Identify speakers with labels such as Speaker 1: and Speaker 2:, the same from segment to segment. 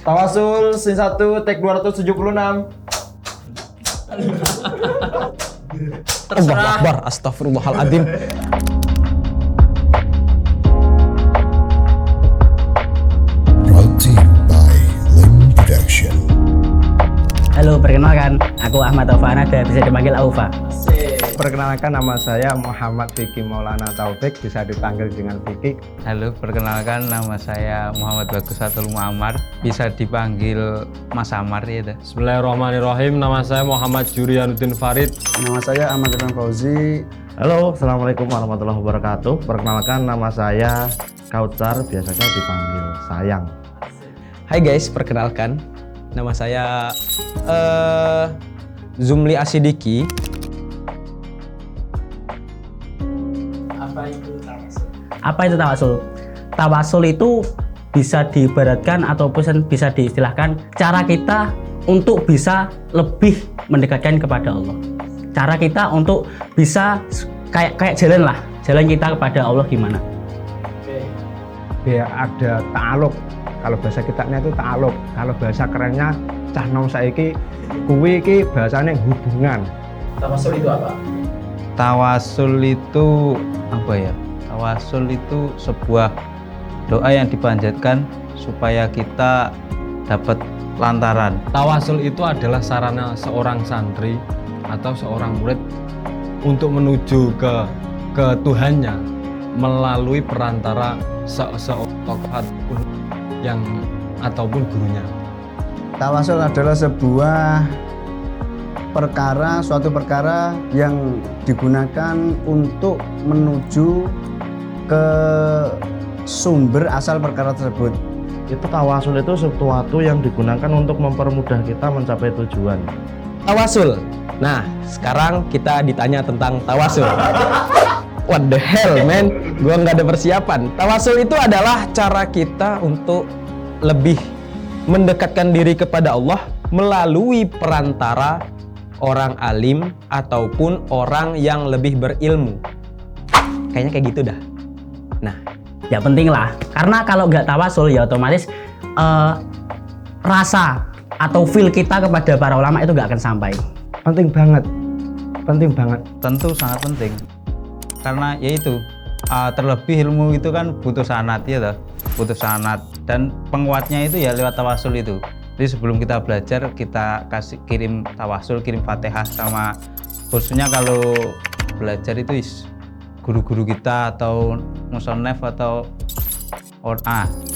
Speaker 1: Tawasul scene 1 take 276.
Speaker 2: Allahu Akbar, astagfirullahaladzim.
Speaker 3: Brought to you by Lim Production.
Speaker 4: Halo, perkenalkan, aku Ahmad Aufa Anada, bisa dipanggil Aufa.
Speaker 5: Perkenalkan, nama saya Muhammad Vicky Maulana Taufik, bisa dipanggil dengan Vicky.
Speaker 6: Halo, perkenalkan nama saya Muhammad Bagus Satul Muammar, bisa dipanggil Mas Amar ya.
Speaker 7: Bismillahirrahmanirrahim, nama saya Muhammad Jurianuddin Farid.
Speaker 8: Nama saya Ahmad Irfan Fauzi.
Speaker 1: Halo, assalamualaikum warahmatullahi wabarakatuh. Perkenalkan, nama saya Kautsar, biasanya dipanggil Sayang.
Speaker 2: Hai guys, perkenalkan, nama saya Zumli Asidiki.
Speaker 4: Apa itu tawasul? Tawasul itu bisa diibaratkan ataupun bisa diistilahkan cara kita untuk bisa lebih mendekatkan kepada Allah. Cara kita untuk bisa kayak jalan kita kepada Allah gimana?
Speaker 5: Biar ada ta'aluk. Kalau bahasa kitanya itu ta'aluk. Kalau bahasa kerennya cah nom saiki kuwi iki bahasane hubungan.
Speaker 1: Tawasul itu apa?
Speaker 6: Tawasul itu apa ya? Tawasul itu sebuah doa yang dipanjatkan supaya kita dapat lantaran.
Speaker 7: Tawasul itu adalah sarana seorang santri atau seorang murid untuk menuju ke Tuhannya melalui perantara seorang tokoh yang ataupun gurunya.
Speaker 8: Tawasul adalah sebuah suatu perkara yang digunakan untuk menuju ke sumber asal perkara tersebut.
Speaker 1: Itu tawasul itu sesuatu yang digunakan untuk mempermudah kita mencapai tujuan.
Speaker 2: Tawasul. Nah, sekarang kita ditanya tentang tawasul. What the hell, man? Gua nggak ada persiapan. Tawasul itu adalah cara kita untuk lebih mendekatkan diri kepada Allah melalui perantara orang alim ataupun orang yang lebih berilmu. Kayaknya kayak gitu dah. Nah,
Speaker 4: Ya penting lah, karena kalau nggak tawasul ya otomatis rasa atau feel kita kepada para ulama itu nggak akan sampai.
Speaker 5: Penting banget.
Speaker 6: Tentu sangat penting. Karena yaitu terlebih ilmu itu kan butuh sanad ya toh. Butuh sanad dan penguatnya itu ya lewat tawasul itu. Jadi sebelum kita belajar kita kirim tawasul, kirim Fatihah sama khususnya kalau belajar itu guru-guru kita atau musonef atau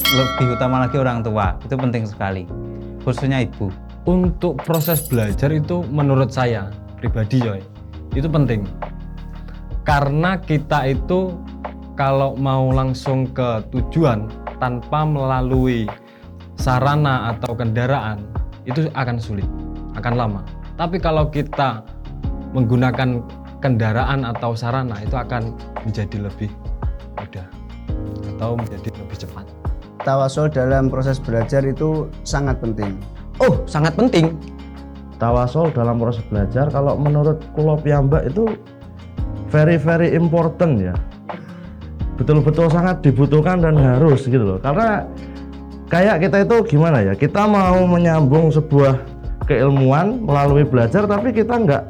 Speaker 6: lebih utama lagi orang tua, itu penting sekali, khususnya ibu.
Speaker 7: Untuk proses belajar itu menurut saya pribadi Joy, itu penting. Karena kita itu kalau mau langsung ke tujuan tanpa melalui sarana atau kendaraan itu akan sulit, akan lama. Tapi kalau kita menggunakan kendaraan atau sarana itu akan menjadi lebih mudah atau menjadi lebih cepat.
Speaker 8: Tawasul dalam proses belajar itu sangat penting.
Speaker 2: oh sangat penting.
Speaker 1: Tawasul dalam proses belajar kalau menurut kula piyambak itu very important ya. Betul-betul sangat dibutuhkan dan harus gitu loh. Karena kayak kita itu gimana ya? Kita mau menyambung sebuah keilmuan melalui belajar tapi kita nggak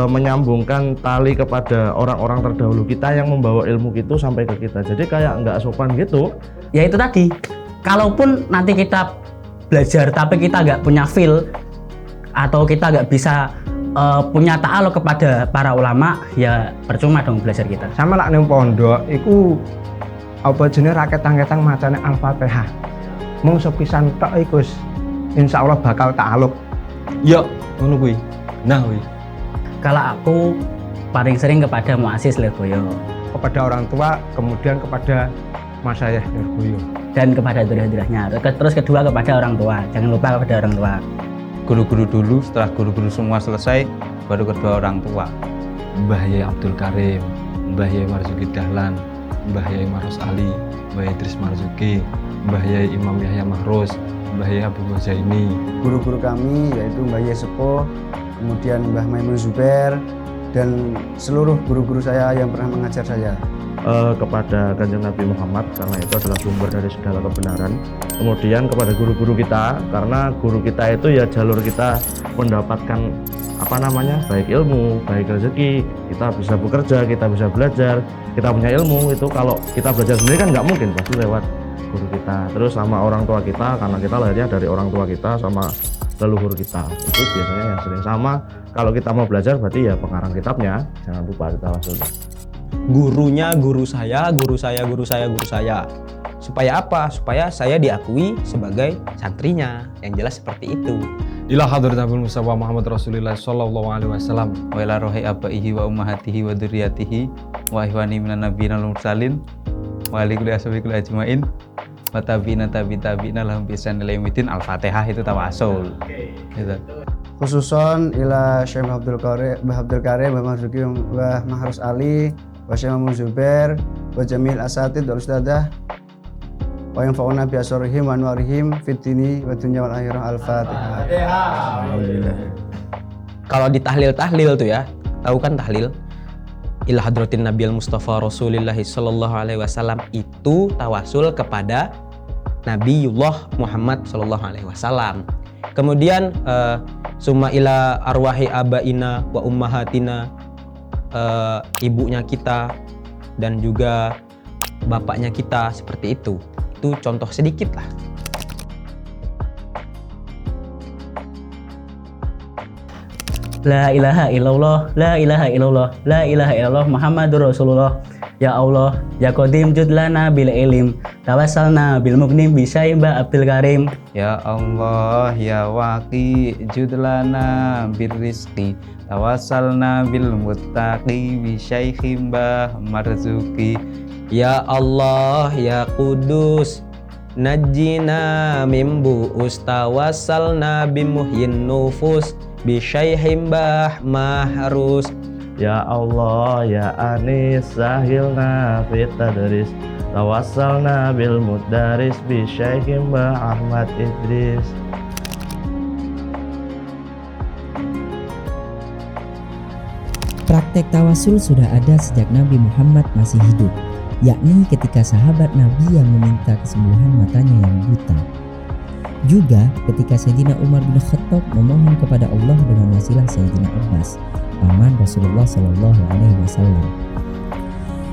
Speaker 1: menyambungkan tali kepada orang-orang terdahulu kita yang membawa ilmu itu sampai ke kita. Jadi kayak nggak sopan gitu.
Speaker 4: Ya itu tadi, kalaupun nanti kita belajar tapi kita nggak punya feel atau kita nggak bisa punya ta'aluk kepada para ulama, ya percuma dong belajar kita.
Speaker 5: Sama lak ning pondok iku apa jenenge raketang-ketang macane Al-Fatihah. Mung sepisan tok iku insyaallah bakal ta'aluk.
Speaker 7: Ya, ngono kuwi. Nah, kuwi.
Speaker 4: Kalau aku paling sering kepada Muassis Lirboyo
Speaker 5: Kepada orang tua, kemudian kepada Masyayikh Lirboyo
Speaker 4: dan kepada dulah-dulahnya. Terus kedua kepada orang tua, jangan lupa kepada orang tua.
Speaker 6: Guru-guru dulu, setelah guru-guru semua selesai baru kedua orang tua.
Speaker 7: Mbah Yai Abdul Karim, Mbah Yai Marzuki Dahlan, Mbah Yai Maros Ali, Mbah Yai Idris Marzuki, Mbah Yai Imam Yahya Mahrus, Mbah Yai Habib Zaini.
Speaker 8: Guru-guru kami yaitu Mbah Yai Sepuh, kemudian Mbah Maimun Zubair, dan seluruh guru-guru saya yang pernah mengajar saya.
Speaker 1: Kepada Kanjeng Nabi Muhammad karena itu adalah sumber dari segala kebenaran. Kemudian kepada guru-guru kita karena guru kita itu ya jalur kita mendapatkan baik ilmu, baik rezeki, kita bisa bekerja, kita bisa belajar, kita punya ilmu. Itu kalau kita belajar sendiri kan nggak mungkin, pasti lewat guru kita. Terus sama orang tua kita karena kita lahirnya dari orang tua kita sama leluhur kita. Itu biasanya yang sering sama. Kalau kita mau belajar berarti ya pengarang kitabnya, jangan lupa tawasul.
Speaker 2: Gurunya guru saya, guru saya, guru saya, guru saya. Supaya apa? Supaya saya diakui sebagai santrinya. Yang jelas seperti itu.
Speaker 7: Ila hadrat Nabi Mustafa Muhammad Rasulullah sallallahu alaihi wasallam
Speaker 6: wa ila rohi abaihi wa ummahatihi wa dzurriyyatihi wa ihwani minan nabiyyin wal mursalin wa ali kulli ashabihi ajmain wa tabi'ina tabi'ina lahum bi ihsan ila yaumil Al-Fatihah itu tawasul. Gitu.
Speaker 8: Khususon ila Syekh Abdul Karim, Mbah Marzuki, Mbah Mahrus Ali, wa Syekh Muhammad Zubair, wa Jamil Asatid wal Ustadzah wa yanfa'una bi asrarihim wa anwarihim fid dini wa dunya wal akhirah. Al-Fatihah.
Speaker 2: Kalau di tahlil tuh ya, tahu kan tahlil? Ila hadratin Nabiul Mustafa Rasulullah sallallahu alaihi wasallam itu tawasul kepada Nabiullah Muhammad sallallahu alaihi wasallam. Kemudian summa ila arwahi abaina wa ummahatina, ibunya kita dan juga bapaknya kita, seperti itu. Itu contoh sedikit lah.
Speaker 4: La ilaha illallah, la ilaha illallah, la ilaha illallah Muhammadur Rasulullah. Ya Allah, ya Qadim judlana bil ilim, tawassalna bil mugnim bi Syaiba Abdul Karim.
Speaker 6: Ya Allah, ya Waqi judlana bir rizqi, tawassalna bil muttaqi bi Syaikhi Mbah Marzuki.
Speaker 2: Ya Allah, ya Kudus, najjina mimbu ustawasalna bimuhyin nufus bisyaihi Mbah Mahrus.
Speaker 1: Ya Allah, ya Anis, sahilna fit tadris, tawassalna bil mudaris bi Syaikh Mbah Ahmad Idris.
Speaker 9: Praktek tawasul sudah ada sejak Nabi Muhammad masih hidup, yakni ketika sahabat Nabi yang meminta kesembuhan matanya yang buta. Juga ketika Sayyidina Umar bin Khattab memohon kepada Allah dengan wasilah Sayyidina Abbas, paman Rasulullah Sallallahu Alaihi Wasallam.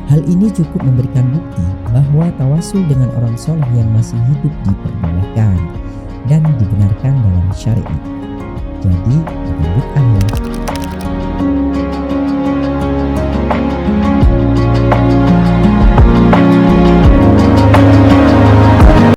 Speaker 9: Hal ini cukup memberikan bukti bahwa tawasul dengan orang soleh yang masih hidup diperbolehkan dan dibenarkan dalam syariat. Jadi bukan bid'ah ya.